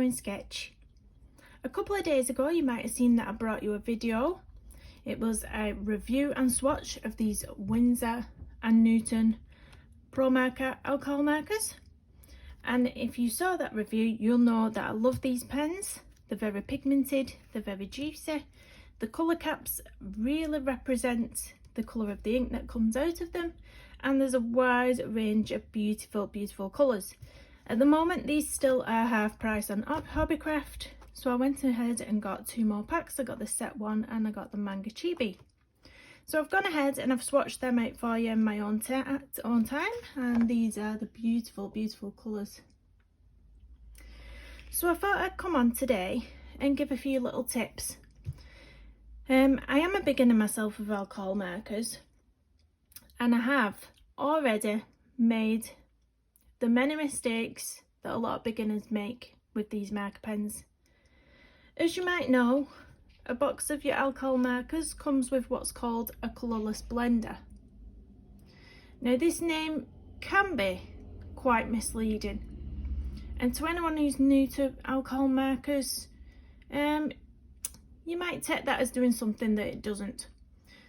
colouring sketch. A couple of days ago you might have seen that I brought you a video. It was a review and swatch of these Windsor and Newton Pro Marker alcohol markers. And if you saw that review, you'll know that I love these pens. They're very pigmented, they're very juicy. The colour caps really represent the colour of the ink that comes out of them. And there's a wide range of beautiful, beautiful colours. At the moment, these still are half price on Hobbycraft. So I went ahead and got 2 more packs. I got the set 1 and I got the Manga Chibi. So I've gone ahead and I've swatched them out for you in my own time. And these are the beautiful, beautiful colours. So I thought I'd come on today and give a few little tips. I am a beginner myself with alcohol markers. And I have already made the many mistakes that a lot of beginners make with these marker pens. As you might know, a box of your alcohol markers comes with what's called a colourless blender. Now this name can be quite misleading, and to anyone who's new to alcohol markers, you might take that as doing something that it doesn't.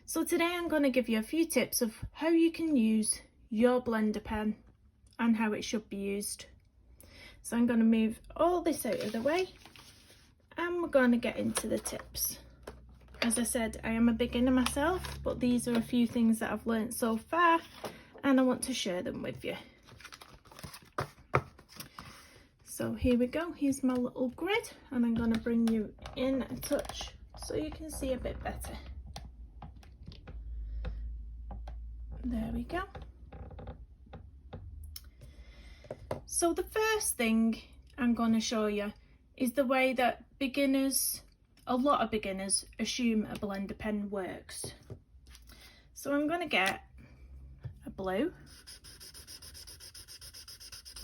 So today I'm going to give you a few tips of how you can use your blender pen and how it should be used. So I'm going to move all this out of the way and we're going to get into the tips. As I said, I am a beginner myself, but these are a few things that I've learnt so far and I want to share them with you. So here we go, here's my little grid, and I'm going to bring you in a touch so you can see a bit better. There we go. So the first thing I'm going to show you is the way that beginners, a lot of beginners, assume a blender pen works. So I'm going to get a blue,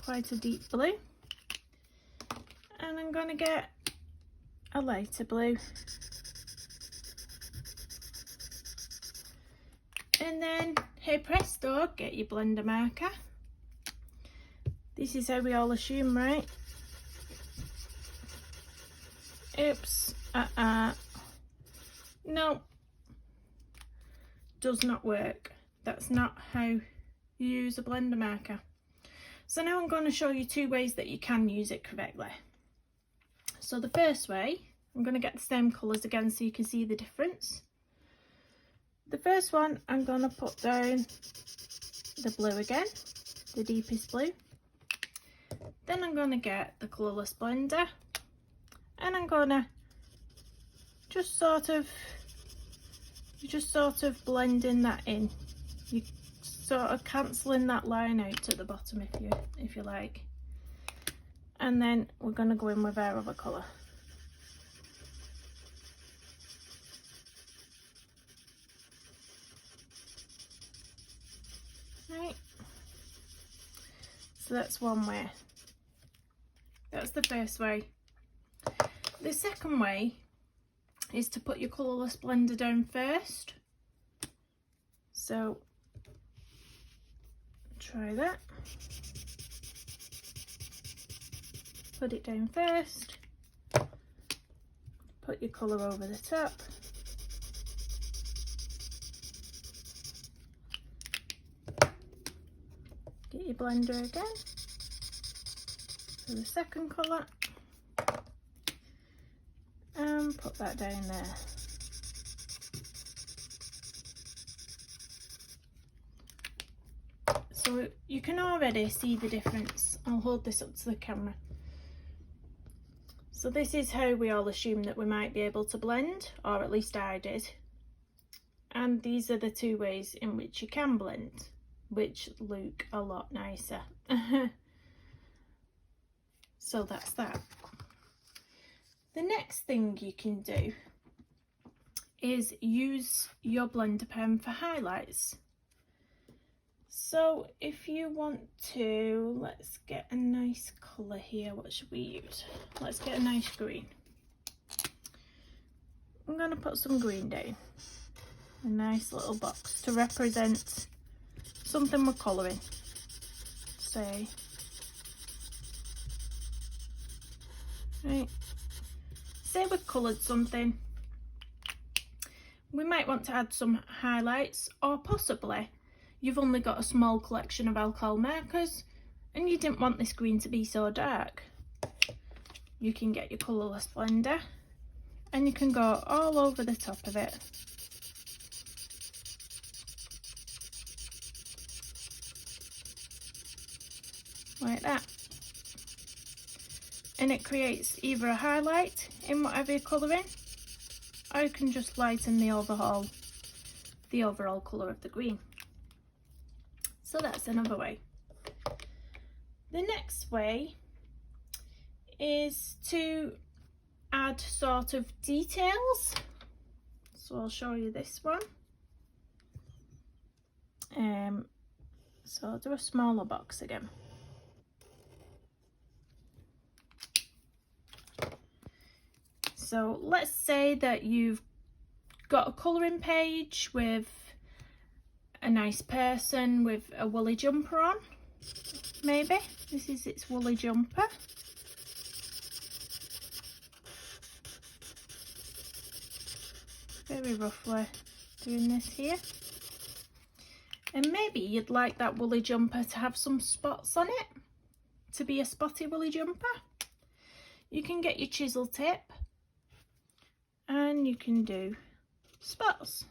quite a deep blue, and I'm going to get a lighter blue, and then hey presto, get your blender marker. This is how we all assume, right? Oops, no, does not work. That's not how you use a blender marker. So now I'm going to show you 2 ways that you can use it correctly. So the first way, I'm going to get the same colours again so you can see the difference. The first one, I'm going to put down the blue again, the deepest blue. Then I'm going to get the colourless blender and I'm going to just sort of blending that in. You sort of cancelling that line out at the bottom if you like. And then we're going to go in with our other colour. Right. So that's one way. That's the first way. The second way is to put your colourless blender down first. So try that. Put it down first. Put your colour over the top. Get your blender again for the second colour and put that down there. So you can already see the difference. I'll hold this up to the camera. So this is how we all assume that we might be able to blend, or at least I did. And these are the 2 ways in which you can blend, which look a lot nicer. So that's that. The next thing you can do is use your blender pen for highlights. So if you want to, let's get a nice colour here. What should we use? Let's get a nice green. I'm going to put some green down. A nice little box to represent something we're colouring. Say Right. Say we've coloured something, we might want to add some highlights, or possibly you've only got a small collection of alcohol markers and you didn't want this green to be so dark. You can get your colourless blender and you can go all over the top of it. Like that. And it creates either a highlight in whatever you're colouring, or you can just lighten the overall colour of the green. So that's another way. The next way is to add sort of details. So I'll show you this one. So I'll do a smaller box again. So let's say that you've got a colouring page with a nice person with a woolly jumper on. Maybe this is its woolly jumper. Very roughly doing this here. And maybe you'd like that woolly jumper to have some spots on it, to be a spotty woolly jumper. You can get your chisel tip and you can do spots.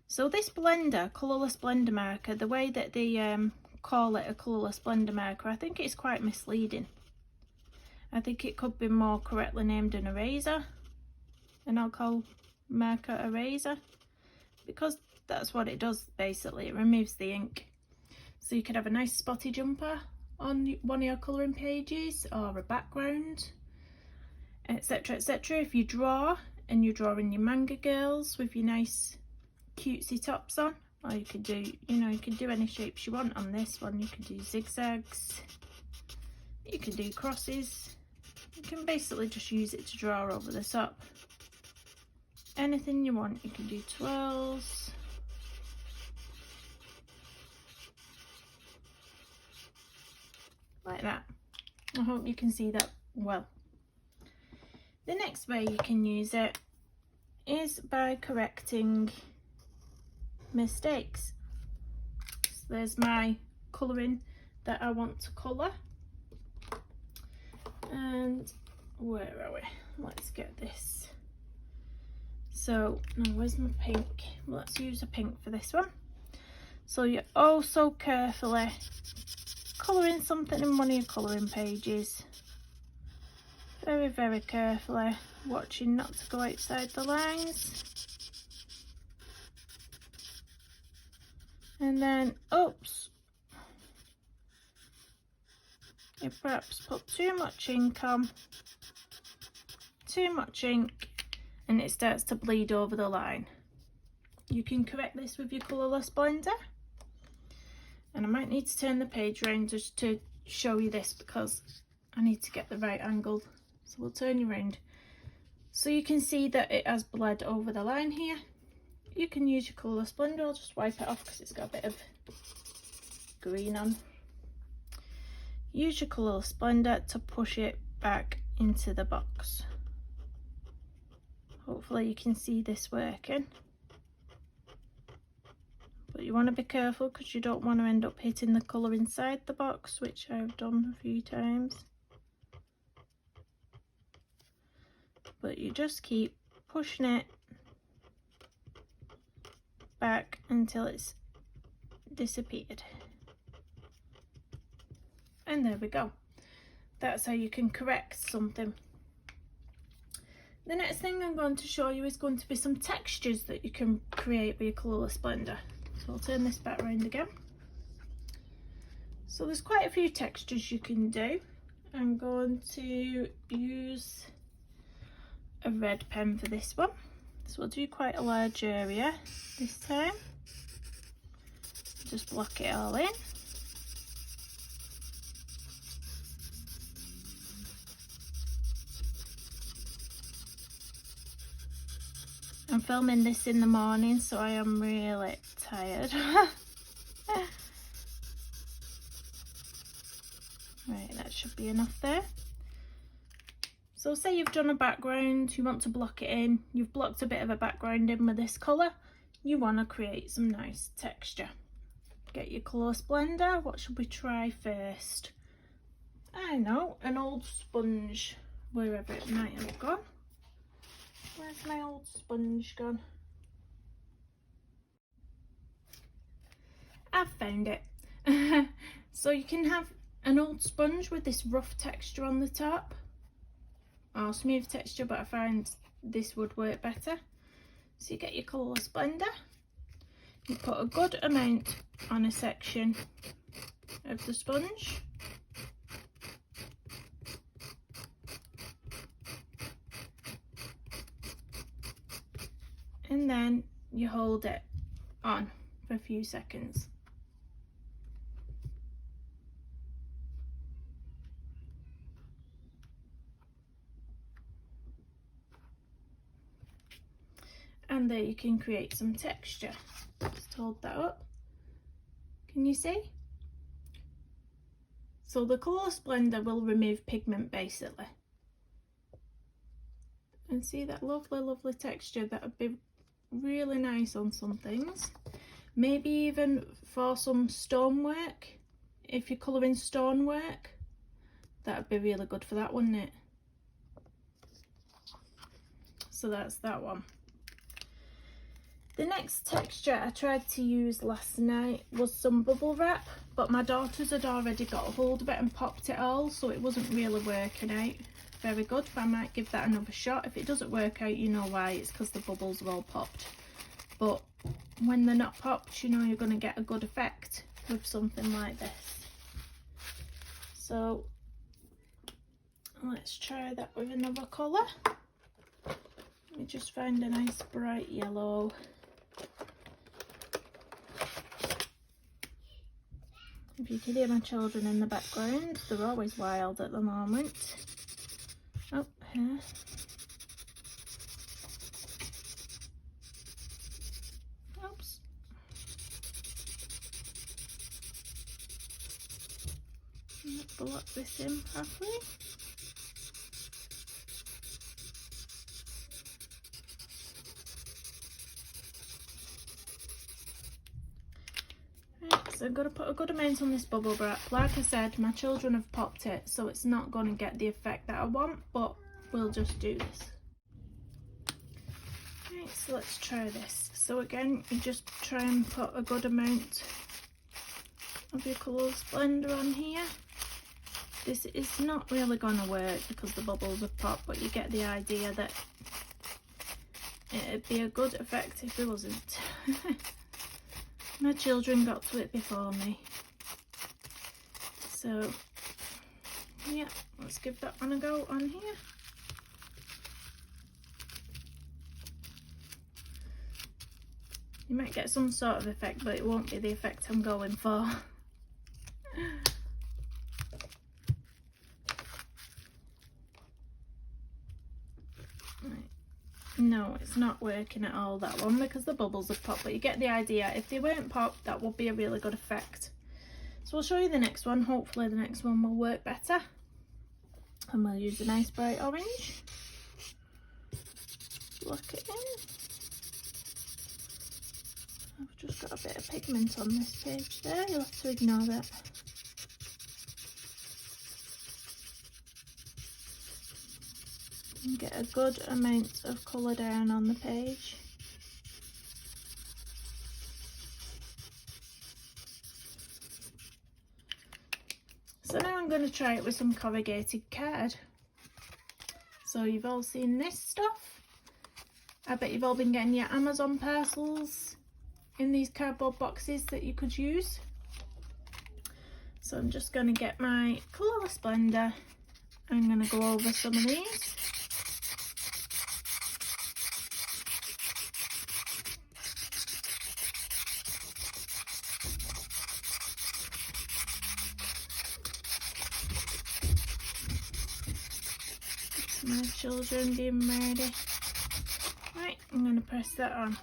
So this blender, colourless blender marker, the way that they call it a colourless blender marker, I think it's quite misleading. I think it could be more correctly named an eraser, an alcohol marker eraser, because that's what it does basically. It removes the ink. So you could have a nice spotty jumper on one of your colouring pages, or a background, etc, etc. If you draw and you're drawing your manga girls with your nice cutesy tops on, or you could do, you can do any shapes you want on this one. You can do zigzags, you can do crosses, you can basically just use it to draw over the top. Anything you want. You can do twirls, like that. I hope you can see that well. The next way you can use it is by correcting mistakes. So there's my colouring that I want to colour, and where are we? Let's get this. So now where's my pink? Let's use a pink for this one. So you're oh so carefully colouring something in one of your colouring pages, very, very carefully, watching not to go outside the lines. And then, oops, you perhaps put too much ink on, and it starts to bleed over the line. You can correct this with your colourless blender. And I might need to turn the page around just to show you this, because I need to get the right angle. So we'll turn you around. So you can see that it has bled over the line here. You can use your colourless blender. I'll just wipe it off because it's got a bit of green on. Use your colourless blender to push it back into the box. Hopefully you can see this working. But you want to be careful because you don't want to end up hitting the colour inside the box, which I've done a few times. But you just keep pushing it back until it's disappeared. And there we go. That's how you can correct something. The next thing I'm going to show you is going to be some textures that you can create with your colourless blender. So I'll turn this back around again. So there's quite a few textures you can do. I'm going to use a red pen for this one. So we'll do quite a large area this time. Just block it all in. I'm filming this in the morning, so I am really tired. be enough there. So say you've done a background, you want to block it in, you've blocked a bit of a background in with this colour, you want to create some nice texture. Get your colourless blender. What should we try first? I know, an old sponge, wherever it might have gone. Where's my old sponge gone? I've found it. So you can have an old sponge with this rough texture on the top, or smooth texture, but I find this would work better. So you get your colourless blender, you put a good amount on a section of the sponge, and then you hold it on for a few seconds. And there you can create some texture. Just hold that up. Can you see? So the colourless blender will remove pigment basically. And see that lovely, lovely texture? That would be really nice on some things. Maybe even for some stonework. If you're colouring stonework, that would be really good for that, wouldn't it? So that's that one. The next texture I tried to use last night was some bubble wrap, but my daughters had already got a hold of it and popped it all, so it wasn't really working out very good, but I might give that another shot. If it doesn't work out, you know why, it's because the bubbles are all popped. But when they're not popped, you know you're going to get a good effect with something like this. So let's try that with another colour. Let me just find a nice bright yellow. If you can hear my children in the background, they're always wild at the moment. Oh, here. Oops. Let's block this in properly. So I've got to put a good amount on this bubble wrap. Like I said, my children have popped it, so it's not going to get the effect that I want, but we'll just do this. Right, so let's try this. So again, you just try and put a good amount of your colourless blender on here. This is not really going to work because the bubbles have popped, but you get the idea that it'd be a good effect if it wasn't. My children got to it before me. So, yeah, let's give that one a go on here. You might get some sort of effect, but it won't be the effect I'm going for. No, it's not working at all, that one, because the bubbles have popped, but you get the idea. If they weren't popped, that would be a really good effect. So I'll show you the next one. Hopefully the next one will work better. And we'll use a nice bright orange. Look it in. I've just got a bit of pigment on this page there. You'll have to ignore that. And get a good amount of colour down on the page. So now I'm going to try it with some corrugated card. So you've all seen this stuff. I bet you've all been getting your Amazon parcels in these cardboard boxes that you could use. So I'm just going to get my colourless blender. I'm going to go over some of these. My children being ready. Right, I'm going to press that on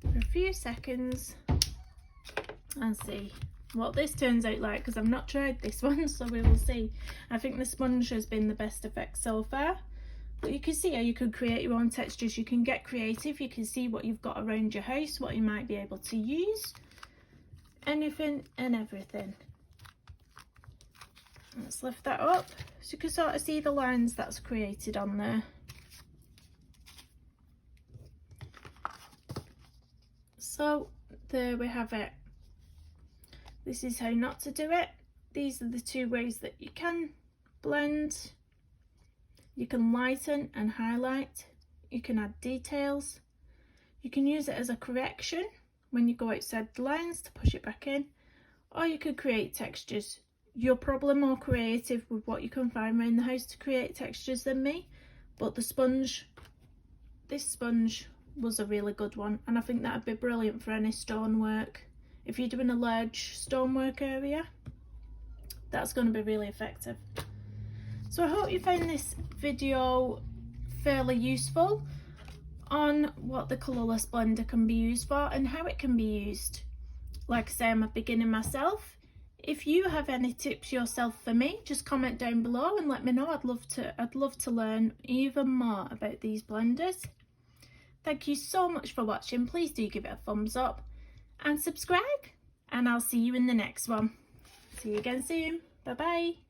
for a few seconds and see what this turns out like, because I've not tried this one, so we will see. I think the sponge has been the best effect so far. But you can see how you could create your own textures. You can get creative. You can see what you've got around your house, what you might be able to use. Anything and everything. Let's lift that up so you can sort of see the lines that's created on there. So there we have it. This is how not to do it. These are the two ways that you can blend. You can lighten and highlight. You can add details. You can use it as a correction when you go outside the lines to push it back in. Or you could create textures. You're probably more creative with what you can find around the house to create textures than me. But the sponge, this sponge was a really good one. And I think that would be brilliant for any stonework. If you're doing a large stonework area, that's going to be really effective. So I hope you found this video fairly useful on what the colourless blender can be used for and how it can be used. Like I say, I'm a beginner myself. If you have any tips yourself for me, just comment down below and let me know. I'd love to learn even more about these blenders. Thank you so much for watching. Please do give it a thumbs up and subscribe, and I'll see you in the next one. See you again soon. Bye bye.